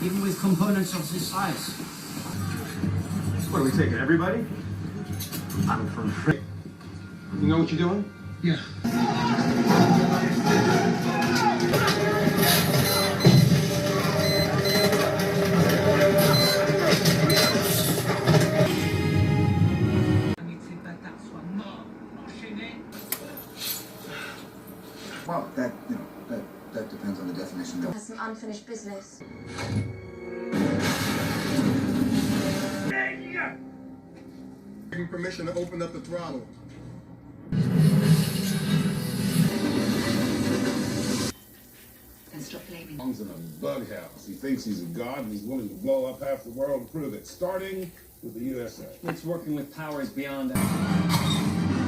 Even with components of this size. What are we taking, everybody? I'm from You know what you're doing? Yeah. Well, that depends on the definition. Has some unfinished business. Give me permission to open up the throttle. And stop blaming. He's in a bug house. He thinks he's a god and he's willing to blow up half the world to prove it, starting with the USA. It's working with powers beyond that.